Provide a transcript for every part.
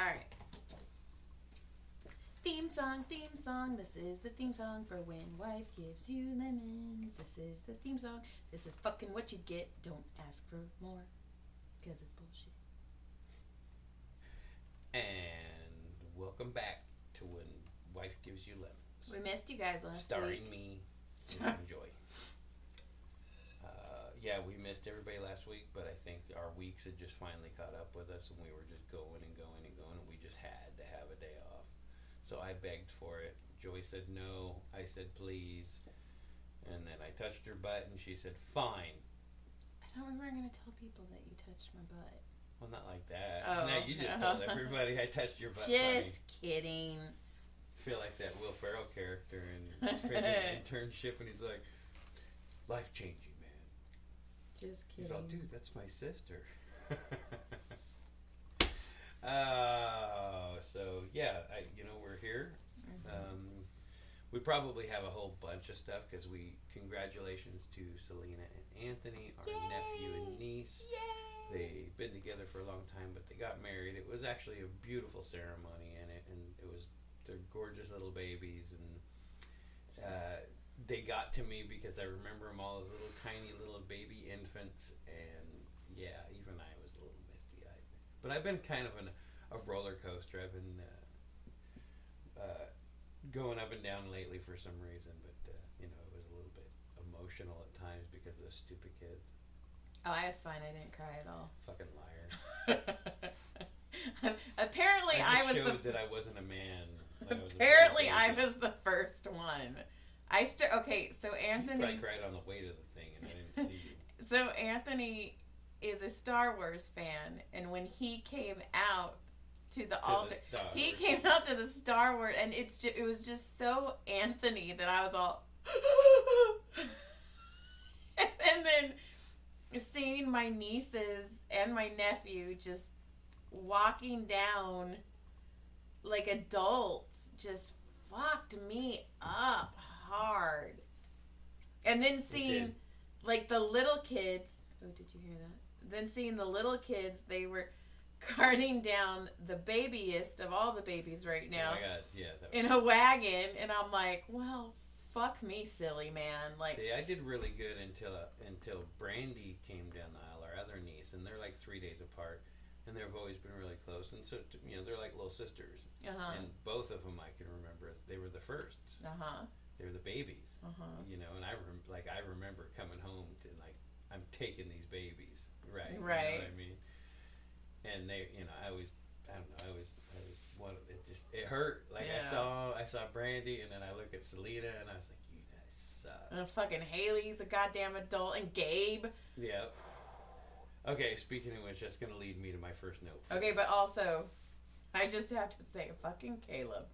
Alright. Theme song. This is the theme song for when wife gives you lemons. This is the theme song. This is fucking what you get. Don't ask for more. Because it's bullshit. And welcome back to When Wife Gives You Lemons. We missed you guys last Starring week. me, Joy. Yeah, we missed everybody last week, but I think our weeks had just finally caught up with us, and we were just going, and we just had to have a day off. So I begged for it. Joy said no. I said please. And then I touched her butt, and she said fine. I thought we weren't going to tell people that you touched my butt. Well, not like that. Oh. No, you just told everybody I touched your butt. Just kidding. I feel like that Will Ferrell character in Internship, and he's like, life-changing, man. Just kidding. He's all, dude, that's my sister. So yeah, we're here. Mm-hmm. We probably have a whole bunch of stuff because congratulations to Selena and Anthony, our Yay! nephew and niece. Yay! They've been together for a long time, but they got married. It was actually a beautiful ceremony, and they're gorgeous little babies, and they got to me because I remember them all as little tiny little baby infants, and yeah, even I was a little misty-eyed. But I've been kind of a roller coaster. I've been going up and down lately for some reason, but it was a little bit emotional at times because of the stupid kids. Oh, I was fine. I didn't cry at all. Fucking liar. Apparently, I was showed that I wasn't a man. Apparently, I was the first one. Okay, so Anthony. You probably cried on the way to the thing, and I didn't see you. So Anthony is a Star Wars fan, and when he came out to the altar, he came out to the Star Wars, and it was just so Anthony that I was all. And then seeing my nieces and my nephew just walking down like adults just fucked me up hard. And then seeing like the little kids, oh, did you hear that? Then seeing the little kids, they were carting down the babyest of all the babies right now. Oh my God, yeah. In a wagon, and I'm like, well, fuck me, silly man. Like, see, I did really good until Brandy came down the aisle, our other niece, and they're like 3 days apart, and they've always been really close, and so they're like little sisters. And both of them I can remember as they were the firsts. They were the bababies. And I remember coming home to like, I'm taking these babies, right? You know what I mean? And they, it hurt. Like, yeah. I saw Brandy, and then I look at Selena, and I was like, you guys suck. And fucking Haley's a goddamn adult, and Gabe. Yeah. Okay, speaking of which, that's going to lead me to my first note. Okay, but also, I just have to say, fucking Caleb.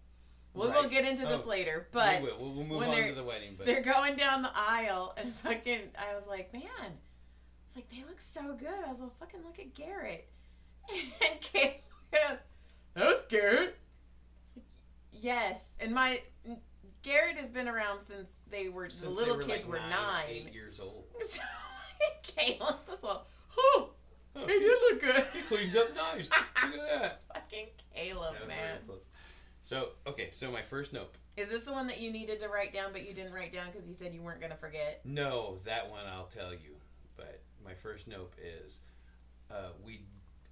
We'll get into this later, but we'll move on to the wedding. But they're going down the aisle, and fucking, I was like, man, it's like, they look so good. I was like, fucking look at Garrett. And Caleb goes, that was Garrett. It's like, yes. And Garrett has been around since the little kids were 9. 8 years old. So Caleb was all, oh, he did look good. He cleans up nice. Look at that. Fucking Caleb, man. So my first note. Is this the one that you needed to write down, but you didn't write down because you said you weren't going to forget? No, that one I'll tell you. But my first note is,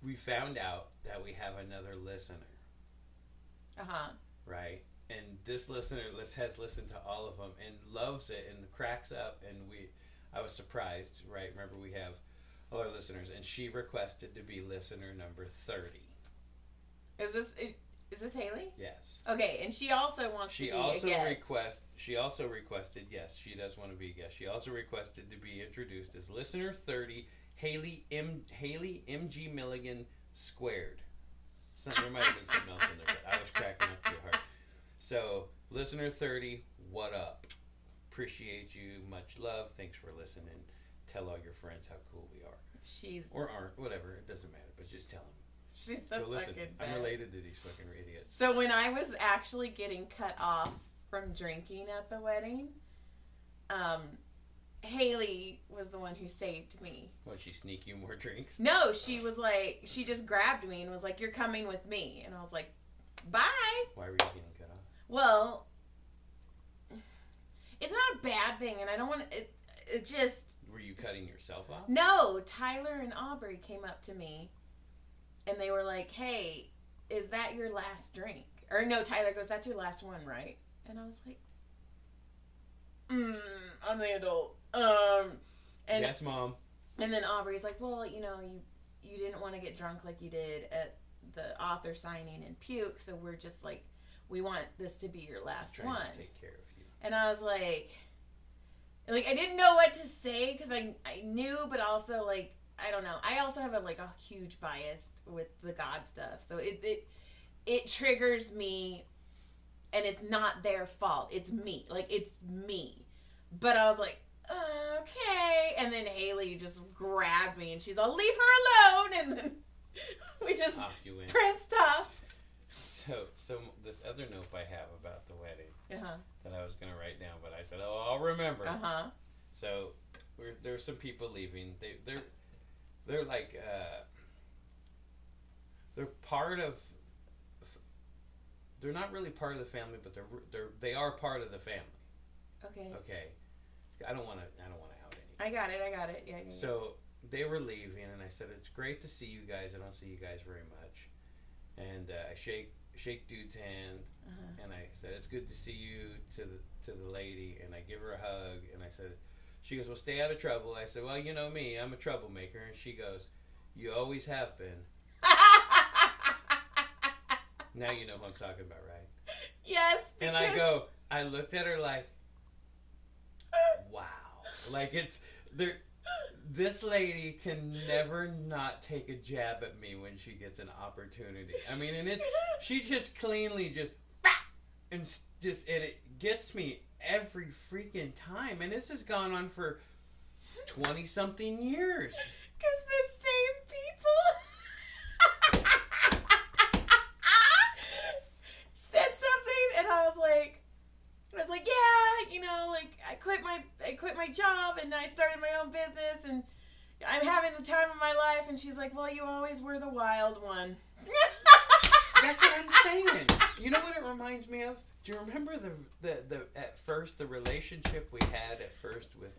we found out that we have another listener. Right? And this listener has listened to all of them and loves it and cracks up, and I was surprised, right? Remember, we have all our listeners, and she requested to be listener number 30. Is this Haley? Yes. Okay, and she also wants to be a guest. She also requested, yes, she does want to be a guest. She also requested to be introduced as listener 30, Haley M.G. Milligan squared. There might have been something else in there, but I was cracking up too hard. So, listener 30, what up? Appreciate you. Much love. Thanks for listening. Tell all your friends how cool we are. Or aren't. Whatever. It doesn't matter. But just tell them. She's the fucking best. I'm related to these fucking idiots. So when I was actually getting cut off from drinking at the wedding, Haley was the one who saved me. Would she sneak you more drinks? No, she was like, she just grabbed me and was like, "You're coming with me." And I was like, "Bye." Why were you getting cut off? Well, it's not a bad thing, and I don't want it just... Were you cutting yourself off? No, Tyler and Aubrey came up to me, and they were like, "Hey, is that your last drink?" Or no, Tyler goes, "That's your last one, right?" And I was like, I'm the adult. And yes, Mom. And then Aubrey's like, "Well, you didn't want to get drunk like you did at the author signing and puke, so we're just like, we want this to be your last Trying one." to take care of you. And I was like I didn't know what to say because I knew, but also like, I don't know. I also have a huge bias with the God stuff, so it triggers me, and it's not their fault. It's me. Like, it's me. But I was like, okay. And then Haley just grabbed me, and she's all, "Leave her alone." And then we just pranced off. So this other note I have about the wedding Uh-huh. that I was going to write down, but I said, I'll remember. Uh-huh. So there's some people leaving. They're like, they're part of, they're not really part of the family, but they are part of the family. Okay. Okay. I don't want to out anything. I got it. Yeah. So they were leaving, and I said, "It's great to see you guys. I don't see you guys very much." And I shake dude's hand, and I said, "It's good to see you," to the lady, and I give her a hug, and I said, she goes, "Well, stay out of trouble." I said, "Well, you know me, I'm a troublemaker," and she goes, "You always have been." Now you know who I'm talking about, right? Yes. And I looked at her like, wow. Like, it's there. This lady can never not take a jab at me when she gets an opportunity. I mean, and she just cleanly and it gets me every freaking time. And this has gone on for 20-something years. Because the same people said something, and I was like, yeah, I quit my job, and I started my own business, and I'm having the time of my life. And she's like, "Well, you always were the wild one." That's what I'm saying. You know what it reminds me of? Do you remember the at first the relationship we had at first with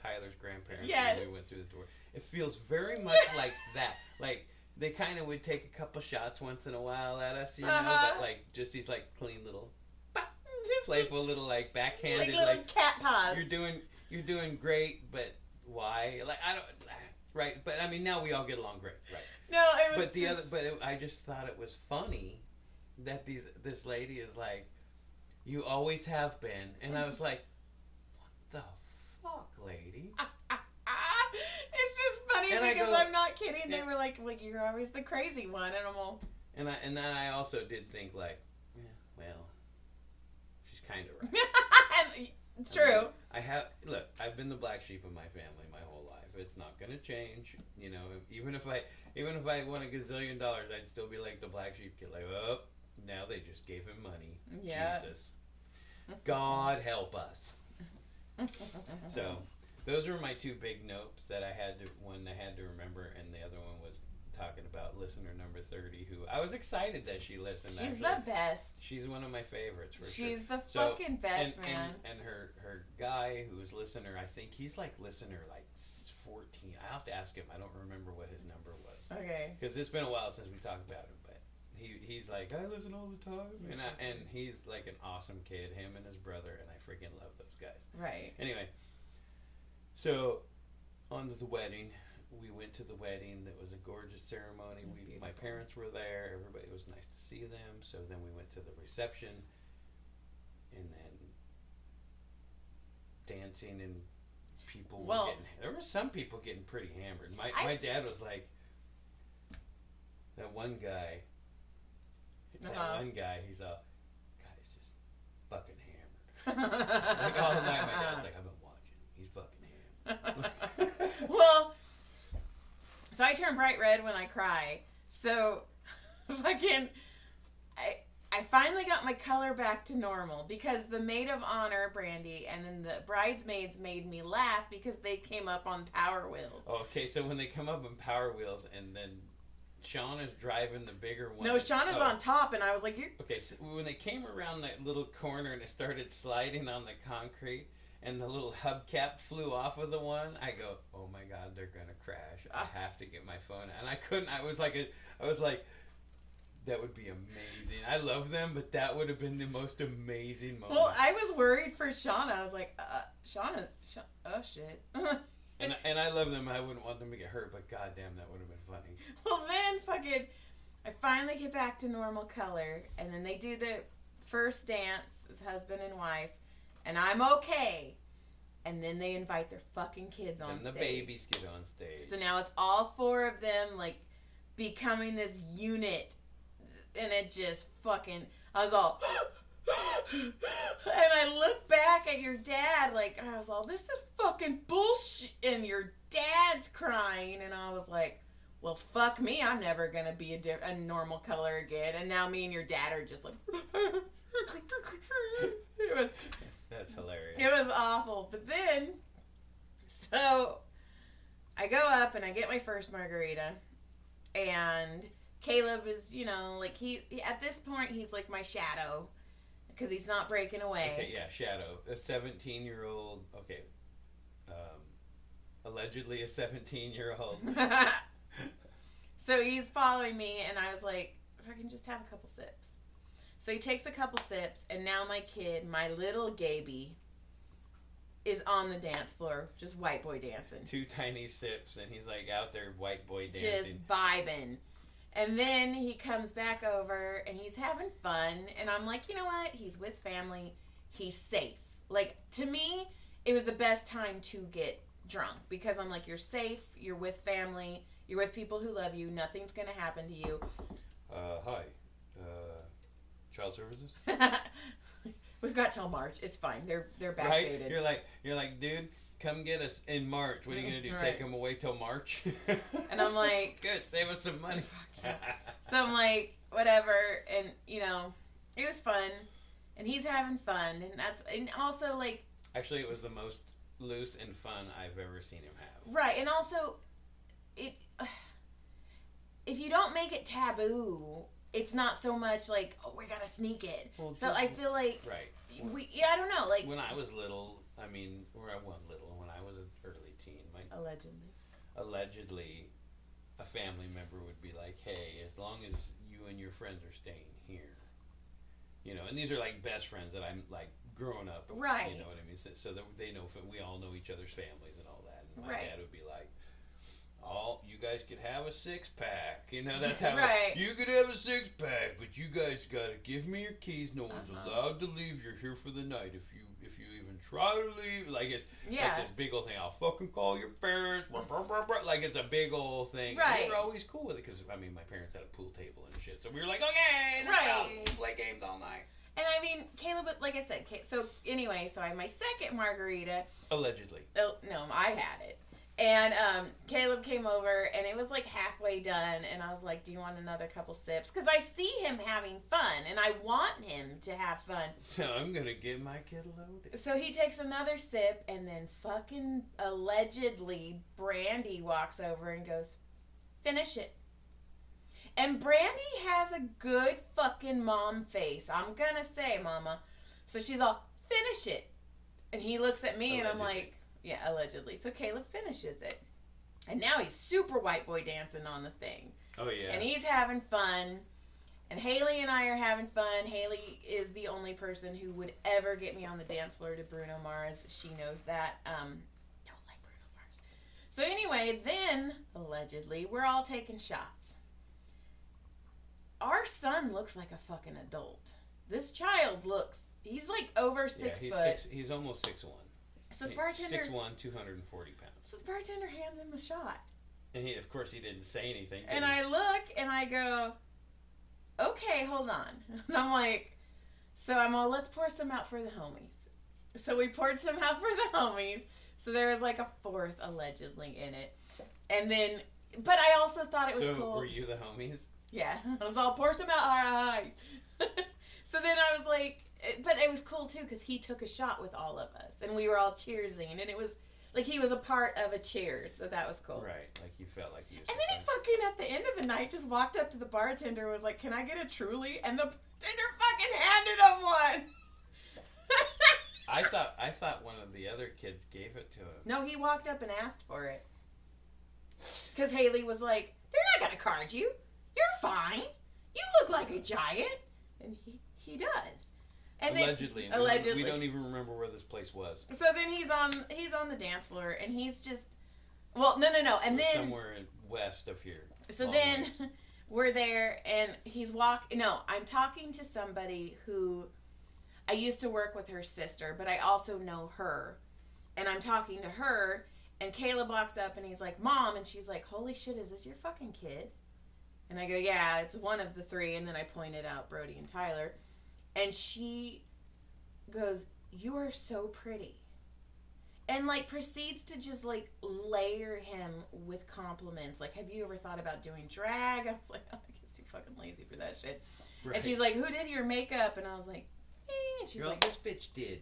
Tyler's grandparents? Yes. When we went through the door. It feels very much like that. Like, they kind of would take a couple shots once in a while at us, you know, but like just these like clean little, playful little like backhanded like cat paws. You're doing great, but why? Like, I don't. Right, but I mean, now we all get along great, right? No, it was. I just thought it was funny that this lady is like, "You always have been," and I was like, "What the fuck, lady?" It's just funny and because I'm not kidding. They were like, "You're always the crazy one," and I'm all. And then I also did think like, yeah, well, she's kind of right. It's true. I've been the black sheep of my family my whole life. It's not gonna change. You know, even if I won $1 gazillion, I'd still be like the black sheep kid. Like, oh, now they just gave him money. Yeah. Jesus, God help us. So, those were my two big notes that I had to remember, and the other one was talking about listener number 30, who I was excited that she listened. She's the best. She's one of my favorites for sure. She's the fucking best, man. And her guy who was listener, I think he's like listener like 14. I have to ask him. I don't remember what his number was. Okay. Because it's been a while since we talked about him, but he's like, "I listen all the time," and he's like an awesome kid. Him and his brother, and I freaking love those guys. Right. Anyway, so on to the wedding. We went to the wedding. It was a gorgeous ceremony. My parents were there. Everybody, it was nice to see them. So then we went to the reception, and then dancing and people were getting. There were some people getting pretty hammered. My dad was like, that one guy. He's all, God, he's just fucking hammered. Like all night, my dad's like, "I've been watching. He's fucking hammered." Well. So I turn bright red when I cry. So, fucking, I finally got my color back to normal because the maid of honor, Brandy, and then the bridesmaids made me laugh because they came up on Power Wheels. Okay, so when they come up on Power Wheels and then Shauna's driving the bigger one. No, Shauna's on top, and I was like, "You're." Okay, so when they came around that little corner and it started sliding on the concrete, and the little hubcap flew off of the one, I go, "Oh my God, they're gonna crash! I have to get my phone." And I couldn't. I was like, that would be amazing. I love them, but that would have been the most amazing moment. Well, I was worried for Shauna. I was like, Shauna, oh shit. And I love them. I wouldn't want them to get hurt, but goddamn, that would have been funny. Well, then I finally get back to normal color, and then they do the first dance as husband and wife, and I'm okay. And then they invite their fucking kids on stage. And the babies get on stage. So now it's all four of them, like, becoming this unit, and it just fucking, I was all, and I look back at your dad, like, I was all, this is fucking bullshit, and your dad's crying, and I was like, well, fuck me, I'm never gonna be a normal color again, and now me and your dad are just like, it was, that's hilarious. It was awful, but then, so, I go up, and I get my first margarita, and Caleb is, like, he at this point, he's like my shadow, because he's not breaking away. Okay, yeah, shadow. A 17-year-old, okay, allegedly a 17-year-old. So he's following me, and I was like, if I can just have a couple sips. So he takes a couple sips, and now my kid, my little Gaby, is on the dance floor, just white boy dancing. 2 tiny sips, and he's like out there white boy dancing. Just vibing. And then he comes back over, and he's having fun, and I'm like, you know what? He's with family. He's safe. Like, to me, it was the best time to get drunk, because I'm like, you're safe, you're with family, you're with people who love you, nothing's going to happen to you. Hi. Child services? We've got till March. It's fine. They're backdated. Right? You're like, dude, come get us in March. What are you gonna do? Right. Take them away till March? And I'm like, good. Save us some money. So I'm like, whatever, and it was fun, and he's having fun, and also like. Actually, it was the most loose and fun I've ever seen him have. Right, and also, if you don't make it taboo, it's not so much like, oh, we gotta sneak it. Well, so I feel like, right. I don't know, like when I was little, when I was an early teen, allegedly, a family member would be like, hey, as long as you and your friends are staying here, and these are like best friends that I'm like growing up, right? You know what I mean? So that they know, we all know each other's families and all that. And my dad would be like, you guys could have a 6-pack. That's how you could have a 6-pack, but you guys gotta give me your keys. No one's allowed to leave. You're here for the night. If you even try to leave, like it's like this big old thing. I'll fucking call your parents. Like it's a big old thing. Right. And we were always cool with it because my parents had a pool table and shit. So we were like, okay, we'll play games all night. And Caleb, like I said, so anyway, so I had my second margarita. Allegedly. Oh, no, I had it. And Caleb came over, and it was like halfway done, and I was like, do you want another couple sips? Because I see him having fun, and I want him to have fun. So I'm going to get my kid loaded. So he takes another sip, and then fucking allegedly Brandy walks over and goes, finish it. And Brandy has a good fucking mom face. I'm going to say, mama. So she's all, finish it. And he looks at me, and I'm like... Yeah, allegedly. So Caleb finishes it. And now he's super white boy dancing on the thing. Oh, yeah. And he's having fun. And Haley and I are having fun. Haley is the only person who would ever get me on the dance floor to Bruno Mars. She knows that. Don't like Bruno Mars. So anyway, then, allegedly, we're all taking shots. Our son looks like a fucking adult. This child looks, he's like over 6 foot. He's almost 6'1". So the bartender... 6'1", 240 pounds. So the bartender hands him the shot. And of course, he didn't say anything. And I look, and I go, okay, hold on. And I'm like, so I'm all, let's pour some out for the homies. So we poured some out for the homies. So there was like a fourth, allegedly, in it. And then, but I also thought it was cool. So were you the homies? Yeah. I was all, pour some out, all right. So then I was like, but it was cool too because he took a shot with all of us and we were all cheersing and it was like he was a part of a cheer, so that was cool. Right, like you felt like you. And then he fucking at the end of the night just walked up to the bartender and was like, "Can I get a Truly?" And the bartender fucking handed him one. I thought one of the other kids gave it to him. No, he walked up and asked for it. Because Haley was like, "They're not gonna card you. You're fine. You look like a giant." And he does. And Allegedly. Then, allegedly. We don't even remember where this place was. So then he's on the dance floor and he's just, well, no. And then somewhere west of here. So then we're there and I'm talking to somebody who I used to work with her sister, but I also know her. And I'm talking to her and Caleb walks up and he's like, "Mom," and she's like, "Holy shit, is this your fucking kid?" And I go, "Yeah, it's one of the three." And then I pointed out Brody and Tyler. And she goes, "You are so pretty." And, like, proceeds to just, like, layer him with compliments. Like, "Have you ever thought about doing drag?" I was like, "Oh, I guess too fucking lazy for that shit." Right. And she's like, "Who did your makeup?" And I was like, "Eh." And she's like, "This bitch did."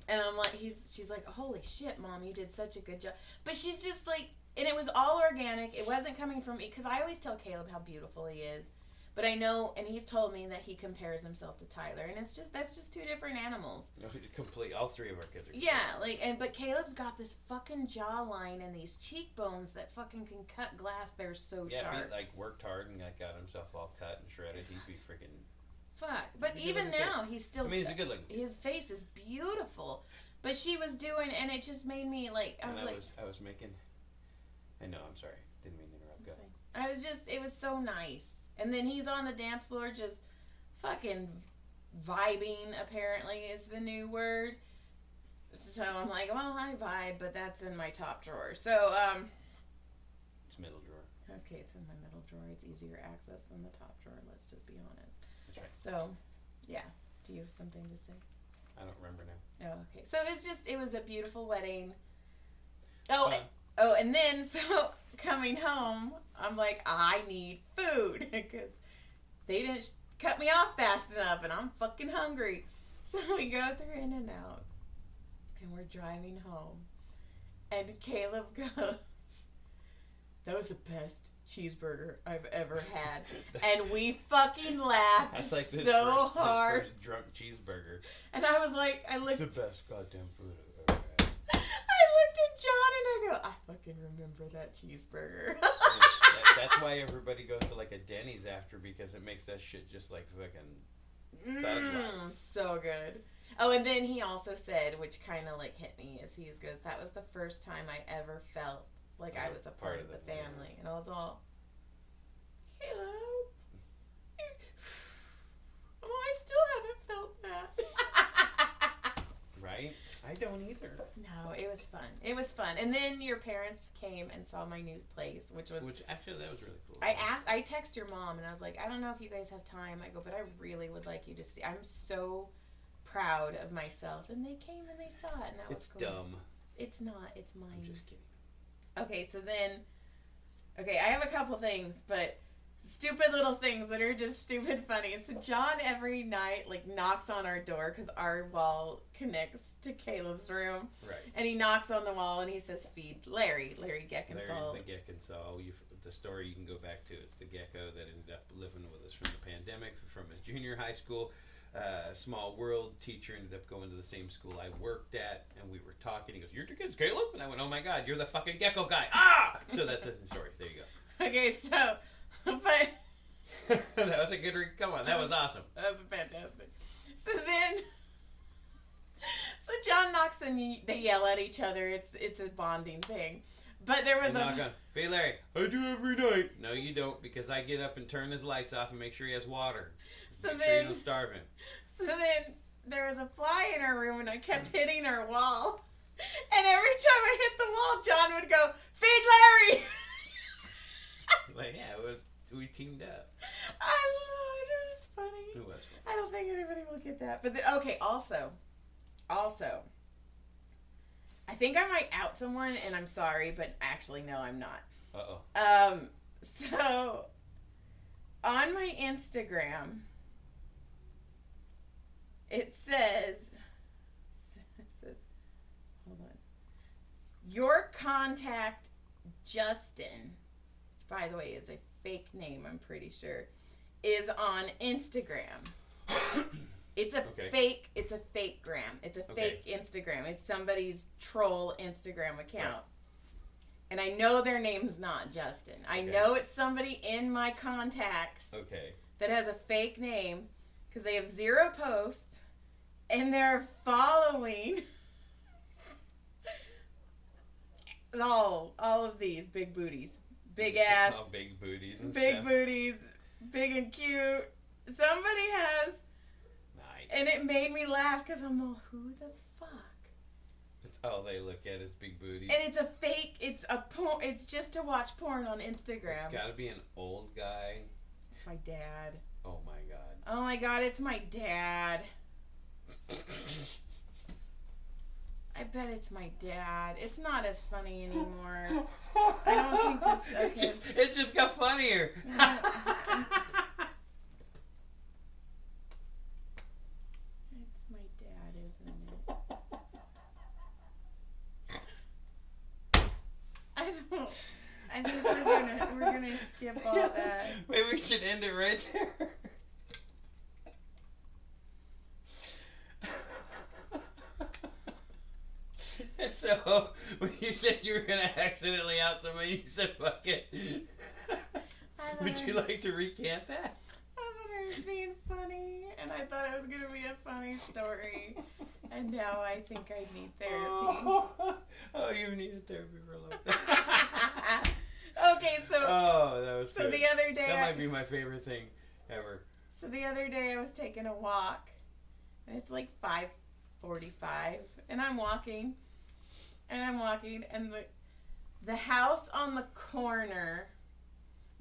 And I'm like, she's like, "Holy shit, Mom, you did such a good job." But she's just like, and it was all organic. It wasn't coming from me. Because I always tell Caleb how beautiful he is. But I know, and he's told me that he compares himself to Tyler, and that's just two different animals. Complete. All three of our kids are. Yeah, but Caleb's got this fucking jawline and these cheekbones that fucking can cut glass. They're so sharp. Yeah, if he worked hard and got himself all cut and shredded, he'd be freaking. Fuck, but even now he's still. I mean, he's a good looking. His face is beautiful, but she was doing, and it just made me like. I was making. I know. I'm sorry. Didn't mean to interrupt. Go. I was just. It was so nice. And then he's on the dance floor just fucking vibing, apparently, is the new word. So I'm like, well, I vibe, but that's in my top drawer. So, it's middle drawer. Okay, it's in my middle drawer. It's easier access than the top drawer, let's just be honest. That's right. So, yeah. Do you have something to say? I don't remember now. Oh, okay. So it was a beautiful wedding. Oh, and then, so coming home, I'm like, I need food because they didn't cut me off fast enough and I'm fucking hungry. So we go through In-N-Out and we're driving home and Caleb goes, "That was the best cheeseburger I've ever had." And we fucking laughed so hard. His first drunk cheeseburger. And I was like, It's the best goddamn food I've ever had. I looked at John and I go, "I fucking remember that cheeseburger." That's why everybody goes to a Denny's after, because it makes that shit just fucking thug life. So good. Oh, and then he also said, which kind of hit me, is he goes, "That was the first time I ever felt like I was a part of the family." And I was all, "Caleb, I still haven't felt that." Right? I don't either. No, it was fun. It was fun. And then your parents came and saw my new place, which actually, that was really cool. I text your mom and I was like, "I don't know if you guys have time." I go, "But I really would like you to see." I'm so proud of myself. And they came and they saw it, and that was cool. It's dumb. It's not. It's mine. I'm just kidding. Okay, so then, I have a couple things, but stupid little things that are just stupid funny. So John every night knocks on our door because our wall connects to Caleb's room. Right. And he knocks on the wall and he says, "Feed Larry Geckinsall." Larry's the Geckinsall. The story you can go back to. It's the gecko that ended up living with us from the pandemic, from his junior high school. Small world. Teacher ended up going to the same school I worked at, and we were talking. He goes, "You're two kids, Caleb?" And I went, "Oh my God, you're the fucking gecko guy!" Ah! So that's the story. There you go. Okay, so, but that was a good. Come on, that was awesome. That was fantastic. So then, John knocks and they yell at each other. It's a bonding thing. But there was knock on. "Hey Larry, I do every night." "No, you don't, because I get up and turn his lights off and make sure he has water. Make sure you don't starve him." So then there was a fly in our room and I kept hitting our wall. And every time I hit the wall, John would go, "Feed Larry!" Yeah, we teamed up. I love it. It was funny. It was funny. I don't think anybody will get that. But also, I think I might out someone, and I'm sorry, but actually, no, I'm not. Uh-oh. So, on my Instagram, It says, hold on. Your contact, Justin, by the way, is a fake name, I'm pretty sure, is on Instagram. It's a fake gram. It's a fake Instagram. It's somebody's troll Instagram account. Right. And I know their name's not Justin. I know it's somebody in my contacts that has a fake name because they have 0 posts and they're following all of these big booties. Big ass. Oh, big booties and big stuff. Booties. Big and cute. Somebody has. Nice. And it made me laugh because I'm all, who the fuck? That's all they look at is big booties. And it's a fake, it's just to watch porn on Instagram. It's gotta be an old guy. It's my dad. Oh my god. Oh my god, it's my dad. I bet it's my dad. It's not as funny anymore. I don't think this. Okay. It just got funnier. It's my dad, isn't it? I think we're gonna skip all that. Maybe we should end it right there. So, when you said you were going to accidentally out somebody, you said, fuck it. Would you like to recant that? I thought I was being funny, and I thought it was going to be a funny story. And now I think I need therapy. Oh, you needed therapy for a long time. Okay, so... Oh, that was good. The other day... That might be my favorite thing ever. So the other day I was taking a walk, and it's like 5:45, and I'm walking, and the house on the corner,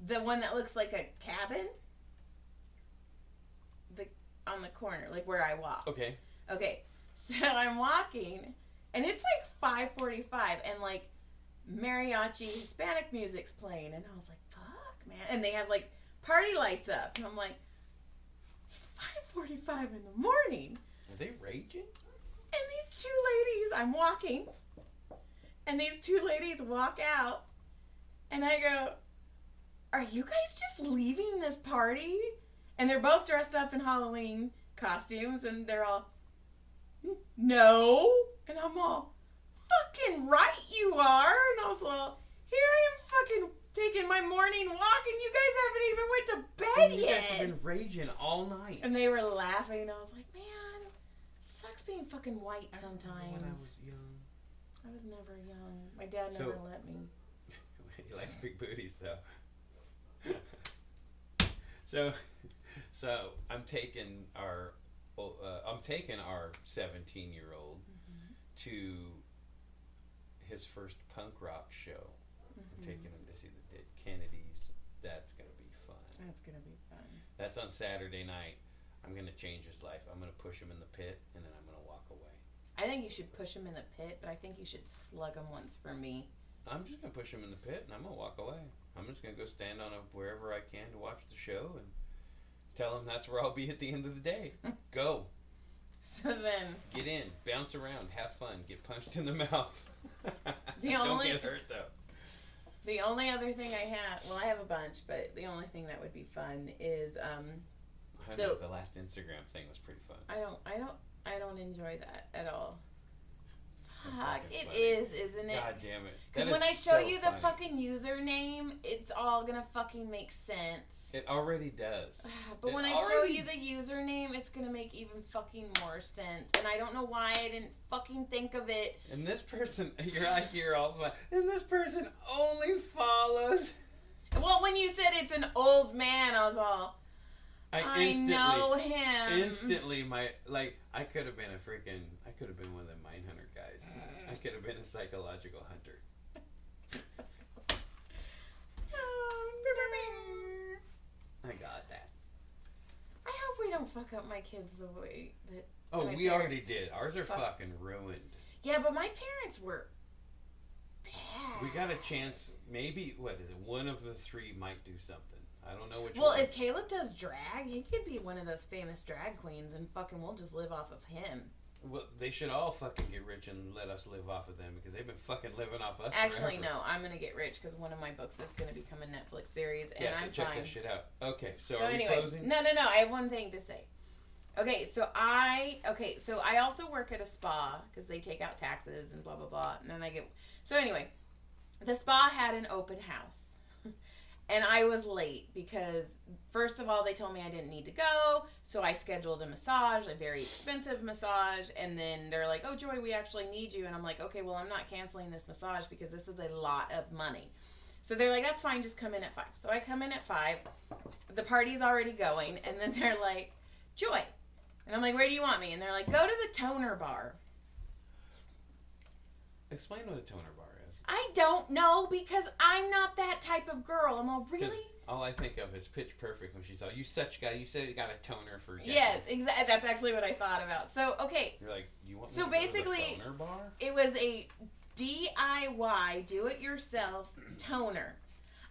the one that looks like a cabin, on the corner, like where I walk. Okay, so I'm walking, and it's like 5:45, and like mariachi Hispanic music's playing, and I was like, fuck, man. And they have like party lights up, and I'm like, it's 5:45 in the morning. Are they raging? And these two ladies, I'm walking, and these two ladies walk out, and I go, are you guys just leaving this party? And they're both dressed up in Halloween costumes, and they're all, no. And I'm all, fucking right you are. And I was all, here I am fucking taking my morning walk, and you guys haven't even went to bed yet. You guys have been raging all night. And they were laughing, and I was like, man, sucks being fucking white sometimes. When I was young. I was never young. My dad never let me. He likes big booties, though. So I'm taking our 17-year-old to his first punk rock show. I'm taking him to see the Dead Kennedys. That's gonna be fun. That's on Saturday night. I'm gonna change his life. I'm gonna push him in the pit, and then I'm gonna walk away. I think you should push him in the pit, but I think you should slug him once for me. I'm just gonna push him in the pit, and I'm gonna walk away. I'm just gonna go stand on wherever I can to watch the show, and tell him that's where I'll be at the end of the day. Go. So then... Get in, bounce around, have fun, get punched in the mouth. Don't get hurt, though. The only other thing I have... Well, I have a bunch, but the only thing that would be fun is... the last Instagram thing was pretty fun. I don't enjoy that at all. So Fuck, it funny. is, isn't it? God damn it. Because when I show you the fucking username, it's all gonna fucking make sense. It already does. But when I show you the username, it's gonna make even fucking more sense. And I don't know why I didn't fucking think of it. And this person, you're all fun. And this person only follows. Well, when you said it's an old man, I was all... I know him. Instantly, I could have been one of them Mindhunter guys. I could have been a psychological hunter. I got that. I hope we don't fuck up my kids the way that. Oh, we already did. Ours are fucking ruined. Yeah, but my parents were bad. We got a chance. Maybe, what is it? One of the three might do something. I don't know which Well, one. if Caleb does drag, he could be one of those famous drag queens, and fucking we'll just live off of him. Well, they should all fucking get rich and let us live off of them because they've been fucking living off us. Actually, forever. no, I'm gonna get rich because one of my books is gonna become a Netflix series, and Yeah, so I'm check fine. that shit out. Okay, so are anyway, we closing? no, I have one thing to say. Okay, so I also work at a spa because they take out taxes and blah blah blah, and then I get. So anyway, the spa had an open house. And I was late because, first of all, they told me I didn't need to go. So I scheduled a massage, a very expensive massage. And then they're like, oh, Joy, we actually need you. And I'm like, okay, well, I'm not canceling this massage because this is a lot of money. So they're like, that's fine. Just come in at 5. So I come in at 5. The party's already going. And then they're like, Joy. And I'm like, where do you want me? And they're like, go to the toner bar. Explain what a toner bar is. I don't know because I'm not that type of girl. I'm all, really? All I think of is Pitch Perfect when she's all, you such guy, you said you got a toner for Jesse. Yes, exactly. That's actually what I thought about. So, okay. You're like, you want me So to go to basically, the toner bar? It was a DIY, do-it-yourself toner.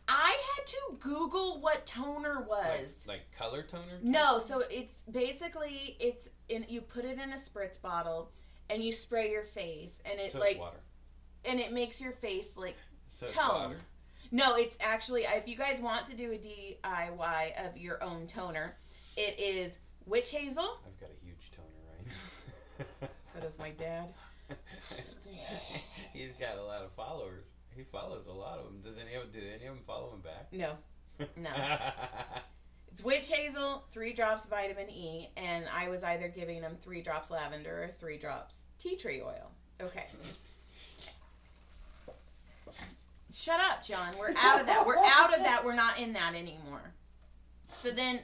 I had to Google what toner was. Like color toner? No, so it's basically, you put it in a spritz bottle and you spray your face and it so like, it's water. And it makes your face like So it's tone. water. No, it's actually, if you guys want to do a DIY of your own toner, it is witch hazel. I've got a huge toner right now. So does my dad. He's got a lot of followers. He follows a lot of them. Do any of them follow him back? No. It's witch hazel, 3 drops vitamin E, and I was either giving them 3 drops lavender or 3 drops tea tree oil. Okay. Shut up, John. We're out of that. We're not in that anymore. So then...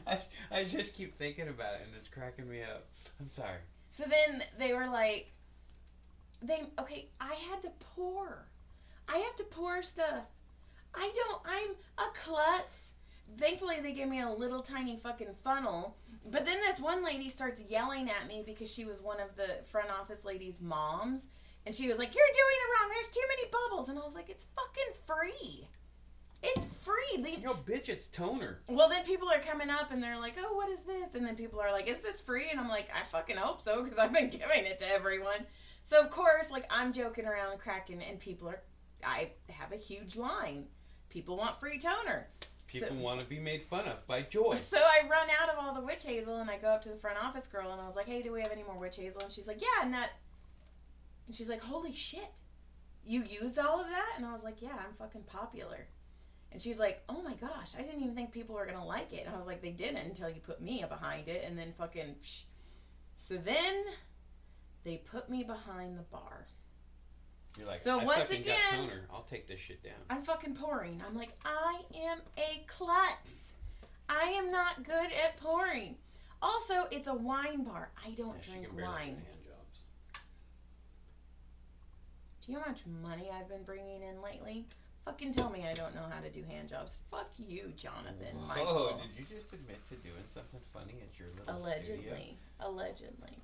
I just keep thinking about it, and it's cracking me up. I'm sorry. So then they were like... I had to pour. I have to pour stuff. I'm a klutz. Thankfully, they gave me a little tiny fucking funnel. But then this one lady starts yelling at me because she was one of the front office ladies' moms. And she was like, you're doing it wrong. There's too many bubbles. And I was like, it's fucking free. It's free. Yo, bitch, it's toner. Well, then people are coming up and they're like, oh, what is this? And then people are like, is this free? And I'm like, I fucking hope so because I've been giving it to everyone. So, of course, like, I'm joking around and cracking and I have a huge line. People want free toner. People want to be made fun of by Joy. So I run out of all the witch hazel and I go up to the front office girl and I was like, hey, do we have any more witch hazel? And she's like, yeah, and she's like, holy shit, you used all of that? And I was like, yeah, I'm fucking popular. And she's like, oh my gosh, I didn't even think people were going to like it. And I was like, they didn't until you put me behind it. And then fucking, psh. So then they put me behind the bar. You're like, so I once fucking again, got toner. I'll take this shit down. I'm fucking pouring. I'm like, I am a klutz. I am not good at pouring. Also, it's a wine bar. I don't drink wine. Hand jobs. Do you know how much money I've been bringing in lately? Fucking tell me I don't know how to do hand jobs. Fuck you, Jonathan. Michael. Oh, did you just admit to doing something funny at your little Allegedly. studio? Allegedly.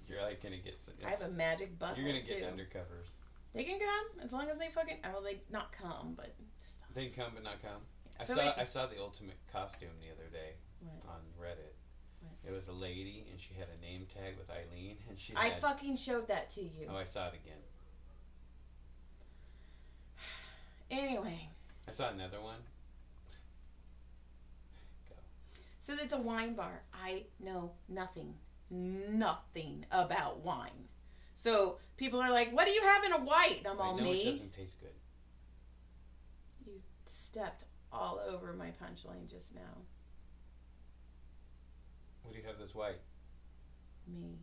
You're like gonna get some. I have a magic buckle, You're gonna get too. undercovers. They can come as long as they fucking. Well, they not come, but. Stop. They can come but not come. Yeah. So I saw the ultimate costume the other day on Reddit. What? It was a lady and she had a name tag with Eileen and she. I fucking showed that to you. Oh, I saw it again. Anyway. I saw another one. Go. So it's a wine bar. I know nothing about wine. So people are like, what do you have in a white? And I'm all, me. It doesn't taste good. You stepped all over my punchline just now. What do you have that's white? Me.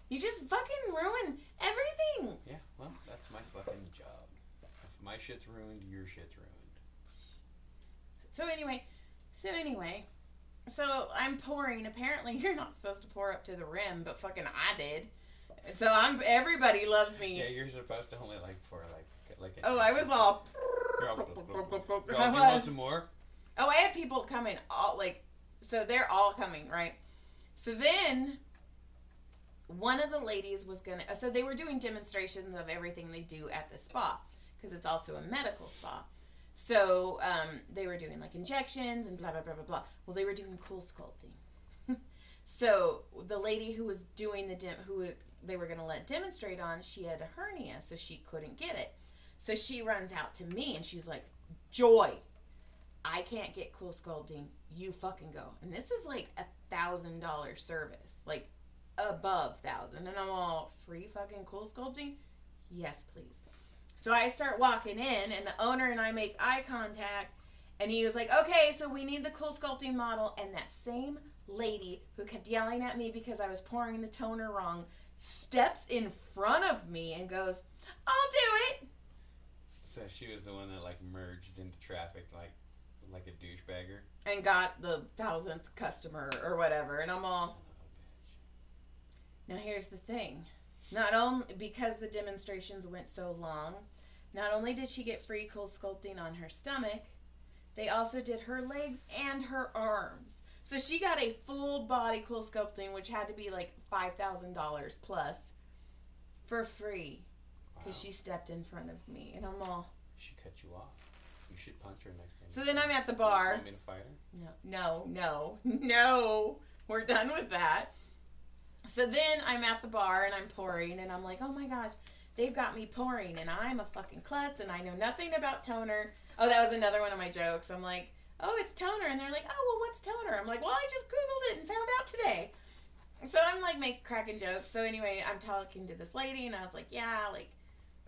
You just fucking ruined everything. Yeah, well, that's my fucking job. If my shit's ruined, your shit's ruined. So anyway, so I'm pouring. Apparently, you're not supposed to pour up to the rim, but fucking I did. And so everybody loves me. Yeah, you're supposed to only like pour like. Oh, I was all. You want some more? Oh, I had people coming all like, so they're all coming, right? So then, one of the ladies was gonna. So they were doing demonstrations of everything they do at the spa. because it's also a medical spa. So they were doing like injections and blah, blah, blah, blah, blah. Well, they were doing cool sculpting. So the lady who was doing who they were going to let demonstrate on, she had a hernia, so she couldn't get it. So she runs out to me and she's like, Joy, I can't get cool sculpting. You fucking go. And this is like $1,000 service, like above $1,000. And I'm all, free fucking cool sculpting? Yes, please. So I start walking in and the owner and I make eye contact and he was like, okay, so we need the cool sculpting model. And that same lady who kept yelling at me because I was pouring the toner wrong steps in front of me and goes, I'll do it. So she was the one that like merged into traffic like a douchebagger. And got the 1,000th customer or whatever. And I'm all... Now here's the thing. Not only because the demonstrations went so long, not only did she get free cool sculpting on her stomach, they also did her legs and her arms. So she got a full body cool sculpting, which had to be like $5,000 plus, for free. Because she stepped in front of me. And I'm all... She cut you off. You should punch her next time. So then I'm at the bar. Want me to fight her? No. We're done with that. So then I'm at the bar and I'm pouring. And I'm like, oh my gosh, they've got me pouring. And I'm a fucking klutz and I know nothing about toner. Oh, that was another one of my jokes. I'm like, oh, it's toner. And they're like, oh, well, what's toner? I'm like, well, I just Googled it and found out today. So I'm like cracking jokes. So anyway, I'm talking to this lady and I was like, yeah, like,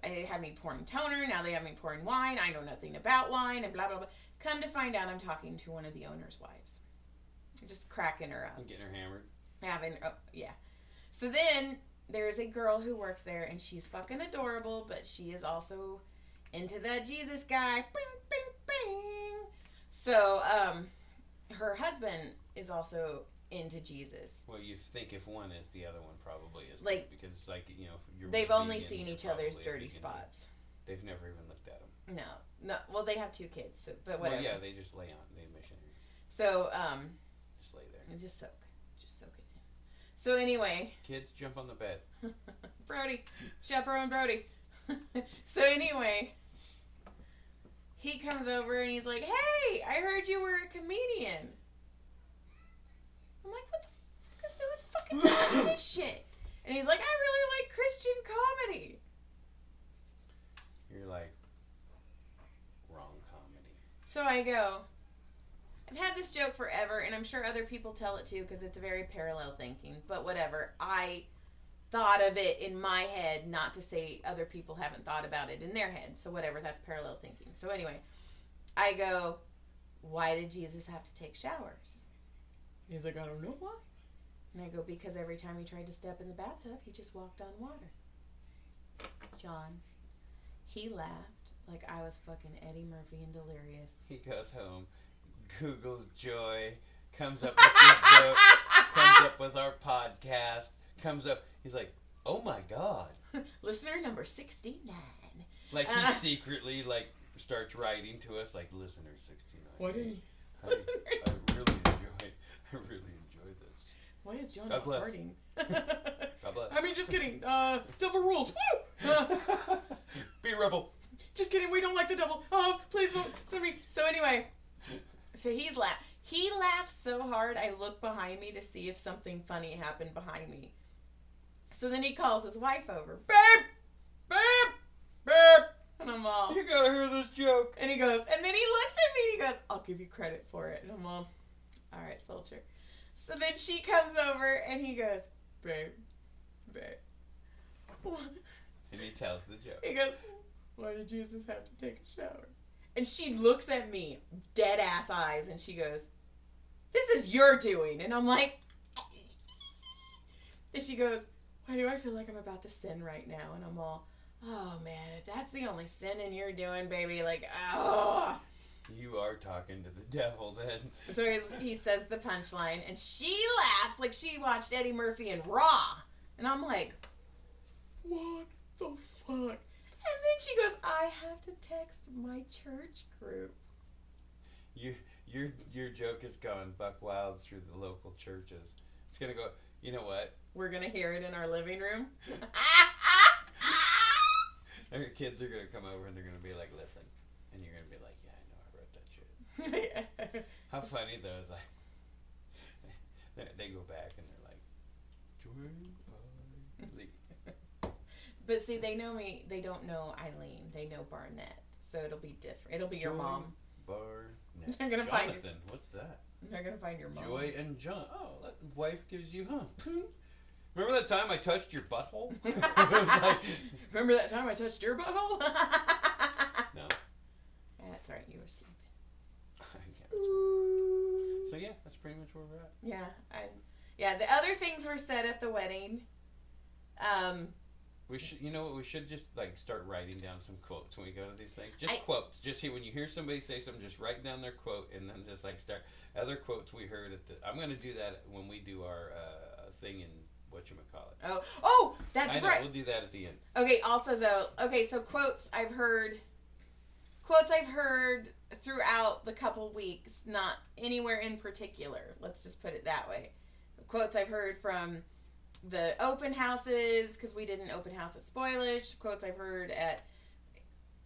they had me pouring toner. Now they have me pouring wine. I know nothing about wine and blah, blah, blah. Come to find out I'm talking to one of the owner's wives. Just cracking her up. I'm getting her hammered. Yeah. So then there's a girl who works there and she's fucking adorable, but she is also into that Jesus guy. Bing, bing, bing. So her husband is also into Jesus. Well, you think if one is, the other one probably is. Like, because, like, you know, you're they've only seen each other's dirty spots. They've never even looked at them. No. Well, they have 2 kids, so, but whatever. Well, yeah, they just lay on. They missionary. So, just lay there. and just soak it in. So anyway. Kids, jump on the bed. Brody. Chaperone Brody. So anyway, he comes over and he's like, hey, I heard you were a comedian. I'm like, what the fuck is who's fucking telling me this shit? And he's like, I really like Christian comedy. You're like, wrong comedy. So I go, I've had this joke forever, and I'm sure other people tell it too, because it's very parallel thinking, but whatever. I thought of it in my head, not to say other people haven't thought about it in their head, so whatever, that's parallel thinking. So anyway, I go, why did Jesus have to take showers? He's like, I don't know why. And I go, because every time he tried to step in the bathtub, he just walked on water. John, he laughed like I was fucking Eddie Murphy and delirious. He goes home, Googles Joy, comes up with your jokes, comes up with our podcast, comes up, he's like, oh my God. Listener number 69. Like he secretly like starts writing to us like, listener 69. Why didn't you? I really enjoy this. Why is John God not bless. farting? God bless. I mean, just kidding. Devil rules. Woo! Be a rebel. Just kidding. We don't like the devil. Oh, please don't send me. So anyway, so he laughs so hard. I look behind me to see if something funny happened behind me. So then he calls his wife over. Babe, babe, babe. And I'm all, you gotta hear this joke. And he goes, and then he looks at me and he goes, I'll give you credit for it. And I'm all, all right, soldier. So then she comes over and he goes, babe. What? And he tells the joke. He goes, why did Jesus have to take a shower? And she looks at me, dead ass eyes, and she goes, this is your doing. And I'm like, and she goes, why do I feel like I'm about to sin right now? And I'm all, oh man, if that's the only sinning you're doing, baby, like, oh. You are talking to the devil then. So he says the punchline, and she laughs like she watched Eddie Murphy in Raw. And I'm like, what the fuck? And then she goes, I have to text my church group. Your joke has gone buck wild through the local churches. It's going to go, you know what? We're going to hear it in our living room. And your kids are gonna come over and they're gonna be like, listen, and you're gonna be like, yeah, I know, I wrote that shit. How funny though is like, they go back and they're like, joined by Lee. But see, they know me. They don't know Eileen. They know Barnett. So it'll be different. It'll be your mom. Barnett. They're gonna Jonathan, find what's that? They're gonna find your mom. Joy and John. Oh, that wife gives you, huh? Remember that time I touched your butthole? It was like, Remember that time I touched your butthole? no. That's right. You were sleeping. So yeah, that's pretty much where we're at. Yeah. The other things were said at the wedding. We should, you know what? We should just like start writing down some quotes when we go to these things. Just quotes. Just when you hear somebody say something, just write down their quote and then just like start other quotes we heard at the. I'm gonna do that when we do our thing in whatchamacallit. Oh, that's right. We'll do that at the end. Okay. Also, though, so quotes I've heard throughout the couple weeks, not anywhere in particular. Let's just put it that way. Quotes I've heard from the open houses, because we did an open house at Spoilage. Quotes I've heard at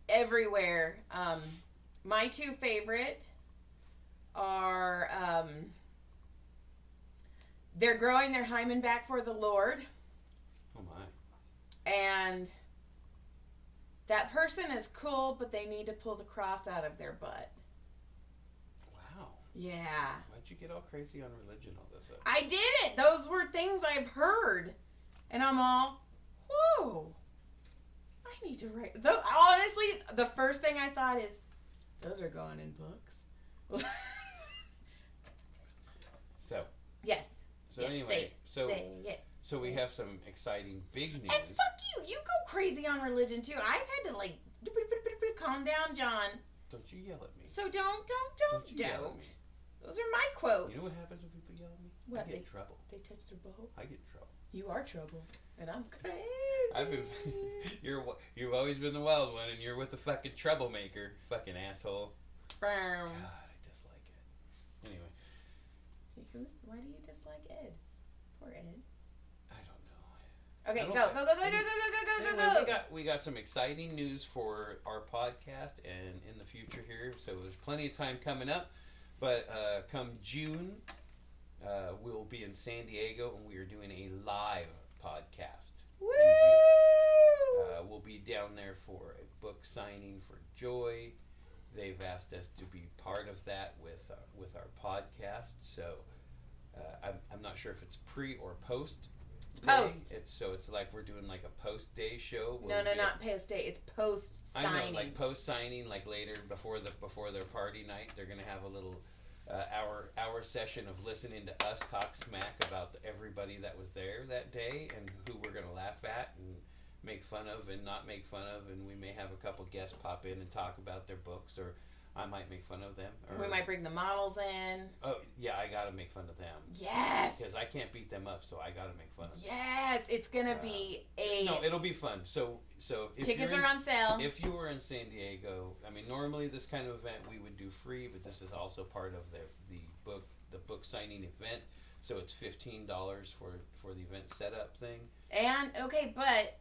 everywhere. My two favorite are they're growing their hymen back for the Lord. Oh my. And that person is cool, but they need to pull the cross out of their butt. Wow. Yeah. Why'd you get all crazy on religion all this up? I didn't. Those were things I've heard. And I'm all, whoa. I need to write. Honestly, the first thing I thought is, those are going in books. So. Yes. So yes, anyway, say it. So we have some exciting big news. And fuck you. You go crazy on religion too. I've had to like calm down, John. Don't you yell at me. So don't. Yell at me. Those are my quotes. You know what happens when people yell at me? What? I get in trouble. They touch their bow. I get in trouble. You are trouble, and I'm crazy. You've always been the wild one, and you're with the fucking troublemaker, fucking asshole. God, I dislike it. Anyway. Why do you dislike Ed? Poor Ed. I don't know. Okay, go. Anyway, we got some exciting news for our podcast and in the future here, so there's plenty of time coming up. But come June, we'll be in San Diego, and we are doing a live podcast. Woo! We'll be down there for a book signing for Joy. They've asked us to be part of that with our podcast. So I'm not sure if it's pre or post day. Post. It's like we're doing like a post day show. No, not post day. It's post signing. I know, like post signing, like later before their party night, they're gonna have a little hour session of listening to us talk smack about everybody that was there that day and who we're gonna laugh at and make fun of and not make fun of, and we may have a couple guests pop in and talk about their books, or I might make fun of them. Or, we might bring the models in. Oh yeah, I gotta make fun of them. Yes. Because I can't beat them up, so I gotta make fun of them. Yes, it's gonna be a. No, it'll be fun. So if tickets are on sale. If you were in San Diego, I mean, normally this kind of event we would do free, but this is also part of the book signing event. So it's $15 for the event setup thing. And okay, but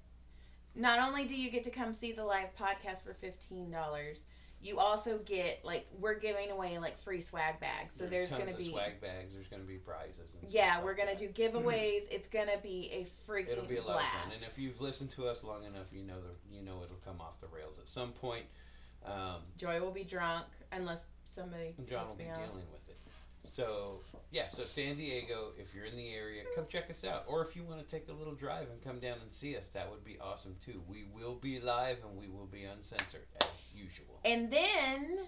not only do you get to come see the live podcast for $15, you also get, like, we're giving away like free swag bags. So there's tons gonna be swag bags. There's gonna be prizes. And yeah, stuff we're gonna do giveaways. It's gonna be a freaking It'll be a lot blast. of fun. And if you've listened to us long enough, you know it'll come off the rails at some point. Joy will be drunk unless somebody. John will be dealing with it. So yeah, so San Diego, if you're in the area, come check us out. Or if you want to take a little drive and come down and see us, that would be awesome too. We will be live and we will be uncensored as usual. And then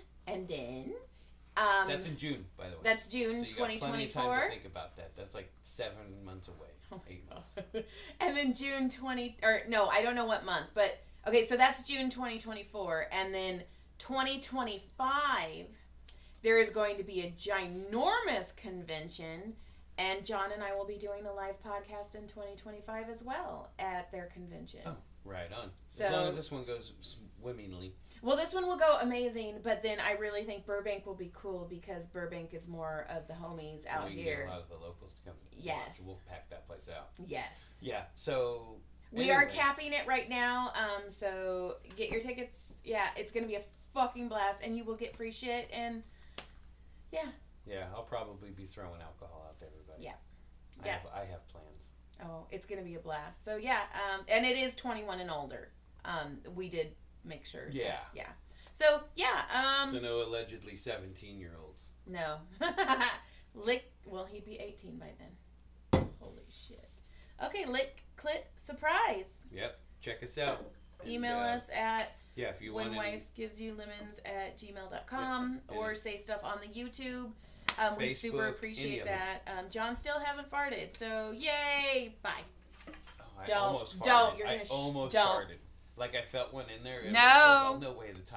that's in June, by the way. That's June so you got 2024. plenty of time to think about that. That's like 7 months away. 8 months. And then June 20 or no, I don't know what month, but okay, so that's June 2024, and then 2025 there is going to be a ginormous convention, and John and I will be doing a live podcast in 2025 as well at their convention. Oh, right on. So, as long as this one goes swimmingly. Well, this one will go amazing, but then I really think Burbank will be cool because Burbank is more of the homies out we here. Get a lot of the locals to come. Yes. We'll pack that place out. Yes. Yeah. So. We are capping it right now. So get your tickets. Yeah, it's gonna be a fucking blast, and you will get free shit. And yeah. Yeah, I'll probably be throwing alcohol out to everybody. Yeah. I have plans. Oh, it's gonna be a blast. So yeah, and it is 21 and older. We did make sure. Yeah. Yeah. So yeah. So no allegedly 17-year-olds. No. Well, he'd be 18 by then. Holy shit. Okay, Lick Clit Surprise. Yep. Check us out. Email us at if you want whenwifegivesyoulemmons@gmail.com or say stuff on the YouTube. We Facebook, super appreciate that. John still hasn't farted, so yay! Bye. I almost farted. Don't. You're gonna I almost don't. farted. Like I felt one in there. No. No way to time.